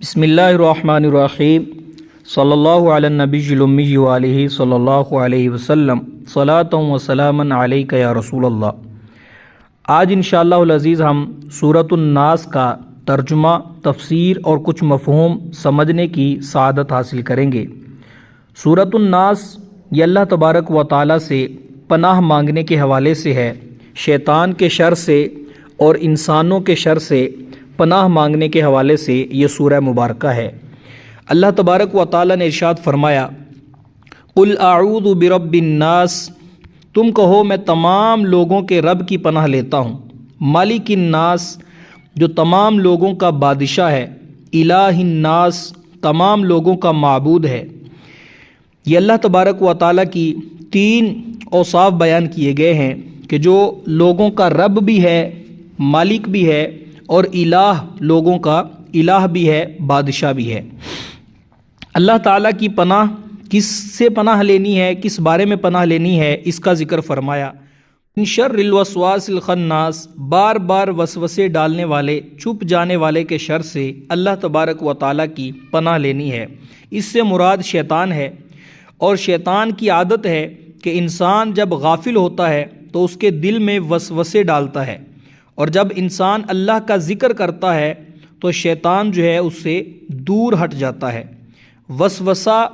بسم اللہ الرحمن الرحیم صلی اللہ علی النبی الامی وآلہ صلی اللہ علیہ وسلم صلاۃ و سلاما علیک یا رسول اللہ۔ آج انشاءاللہ العزیز ہم سورۃ الناس کا ترجمہ، تفسیر اور کچھ مفہوم سمجھنے کی سعادت حاصل کریں گے۔ سورۃ الناس یہ اللہ تبارک و تعالیٰ سے پناہ مانگنے کے حوالے سے ہے، شیطان کے شر سے اور انسانوں کے شر سے پناہ مانگنے کے حوالے سے یہ سورہ مبارکہ ہے۔ اللہ تبارک و تعالیٰ نے ارشاد فرمایا، قل اعوذ برب الناس، تم کہو میں تمام لوگوں کے رب کی پناہ لیتا ہوں، مالک الناس جو تمام لوگوں کا بادشاہ ہے، الہ الناس تمام لوگوں کا معبود ہے۔ یہ اللہ تبارک و تعالیٰ کی تین اوصاف بیان کیے گئے ہیں کہ جو لوگوں کا رب بھی ہے، مالک بھی ہے اور الہ لوگوں کا الہ بھی ہے، بادشاہ بھی ہے۔ اللہ تعالیٰ کی پناہ کس سے پناہ لینی ہے، کس بارے میں پناہ لینی ہے، اس کا ذکر فرمایا۔ من شر الوسواس الخناس، بار بار وسوسے ڈالنے والے، چھپ جانے والے کے شر سے اللہ تبارک و تعالیٰ کی پناہ لینی ہے۔ اس سے مراد شیطان ہے، اور شیطان کی عادت ہے کہ انسان جب غافل ہوتا ہے تو اس کے دل میں وسوسے ڈالتا ہے، اور جب انسان اللہ کا ذکر کرتا ہے تو شیطان جو ہے اس سے دور ہٹ جاتا ہے۔ وسوسہ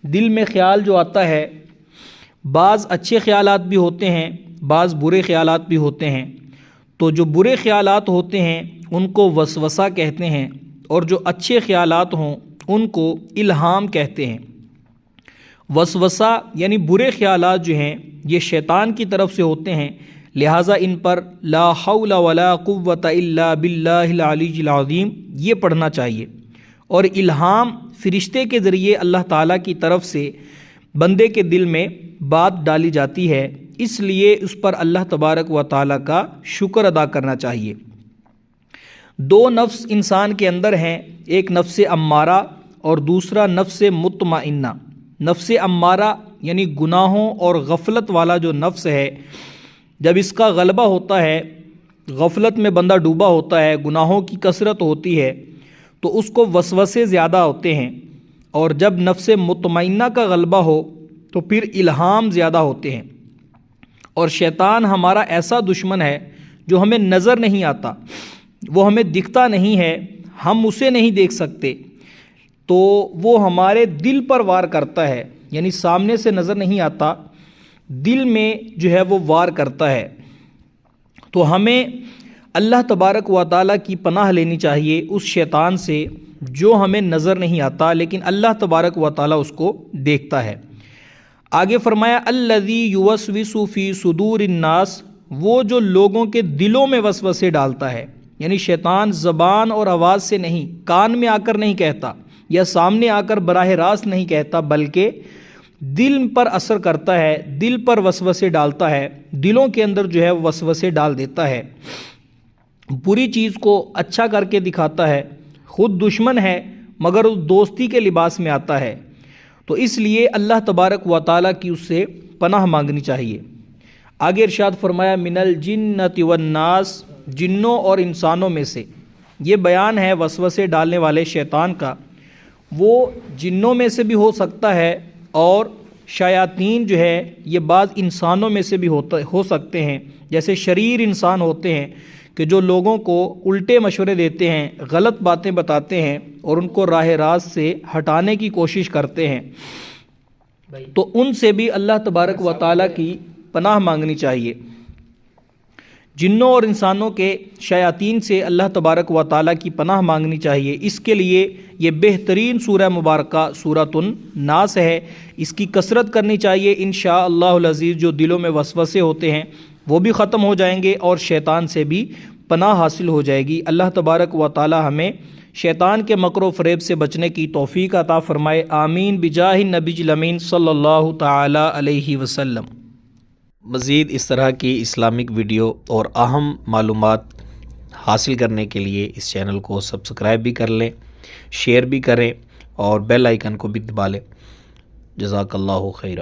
دل میں خیال جو آتا ہے، بعض اچھے خیالات بھی ہوتے ہیں، بعض برے خیالات بھی ہوتے ہیں، تو جو برے خیالات ہوتے ہیں ان کو وسوسہ کہتے ہیں، اور جو اچھے خیالات ہوں ان کو الہام کہتے ہیں۔ وسوسہ یعنی برے خیالات جو ہیں یہ شیطان کی طرف سے ہوتے ہیں، لہٰذا ان پر لا حول ولا قوت الا باللہ العلی العظیم یہ پڑھنا چاہیے۔ اور الہام فرشتے کے ذریعے اللہ تعالیٰ کی طرف سے بندے کے دل میں بات ڈالی جاتی ہے، اس لیے اس پر اللہ تبارک و تعالیٰ کا شکر ادا کرنا چاہیے۔ دو نفس انسان کے اندر ہیں، ایک نفس امارہ اور دوسرا نفس مطمئنہ۔ نفس امارہ یعنی گناہوں اور غفلت والا جو نفس ہے، جب اس کا غلبہ ہوتا ہے، غفلت میں بندہ ڈوبا ہوتا ہے، گناہوں کی کثرت ہوتی ہے تو اس کو وسوسے زیادہ ہوتے ہیں، اور جب نفس مطمئنہ کا غلبہ ہو تو پھر الہام زیادہ ہوتے ہیں۔ اور شیطان ہمارا ایسا دشمن ہے جو ہمیں نظر نہیں آتا، وہ ہمیں دکھتا نہیں ہے، ہم اسے نہیں دیکھ سکتے، تو وہ ہمارے دل پر وار کرتا ہے، یعنی سامنے سے نظر نہیں آتا، دل میں جو ہے وہ وار کرتا ہے۔ تو ہمیں اللہ تبارک و تعالیٰ کی پناہ لینی چاہیے اس شیطان سے جو ہمیں نظر نہیں آتا، لیکن اللہ تبارک و تعالیٰ اس کو دیکھتا ہے۔ آگے فرمایا الذی یوسوس فی صدور الناس، وہ جو لوگوں کے دلوں میں وسوسے ڈالتا ہے، یعنی شیطان زبان اور آواز سے نہیں، کان میں آ کر نہیں کہتا یا سامنے آ کر براہ راست نہیں کہتا، بلکہ دل پر اثر کرتا ہے، دل پر وسوسے ڈالتا ہے، دلوں کے اندر جو ہے وسوسے ڈال دیتا ہے، بری چیز کو اچھا کر کے دکھاتا ہے، خود دشمن ہے مگر اس دوستی کے لباس میں آتا ہے۔ تو اس لیے اللہ تبارک و تعالیٰ کی اس سے پناہ مانگنی چاہیے۔ آگے ارشاد فرمایا من الجنۃ والناس، جنوں اور انسانوں میں سے۔ یہ بیان ہے وسوسے ڈالنے والے شیطان کا، وہ جنوں میں سے بھی ہو سکتا ہے اور شیاطین جو ہے یہ بعض انسانوں میں سے بھی ہو سکتے ہیں، جیسے شریر انسان ہوتے ہیں کہ جو لوگوں کو الٹے مشورے دیتے ہیں، غلط باتیں بتاتے ہیں اور ان کو راہ راست سے ہٹانے کی کوشش کرتے ہیں، تو ان سے بھی اللہ تبارک و تعالیٰ کی پناہ مانگنی چاہیے۔ جنوں اور انسانوں کے شیاطین سے اللہ تبارک و تعالیٰ کی پناہ مانگنی چاہیے۔ اس کے لیے یہ بہترین سورہ مبارکہ سورۃ الناس ہے، اس کی کثرت کرنی چاہیے۔ انشاءاللہ العزیز جو دلوں میں وسوسے ہوتے ہیں وہ بھی ختم ہو جائیں گے اور شیطان سے بھی پناہ حاصل ہو جائے گی۔ اللہ تبارک و تعالیٰ ہمیں شیطان کے مکر و فریب سے بچنے کی توفیق عطا فرمائے، آمین بجاہ النبی الامین صلی اللہ تعالی علیہ وسلم۔ مزید اس طرح کی اسلامک ویڈیو اور اہم معلومات حاصل کرنے کے لیے اس چینل کو سبسکرائب بھی کر لیں، شیئر بھی کریں اور بیل آئیکن کو بھی دبا لیں۔ جزاک اللہ خیرہ۔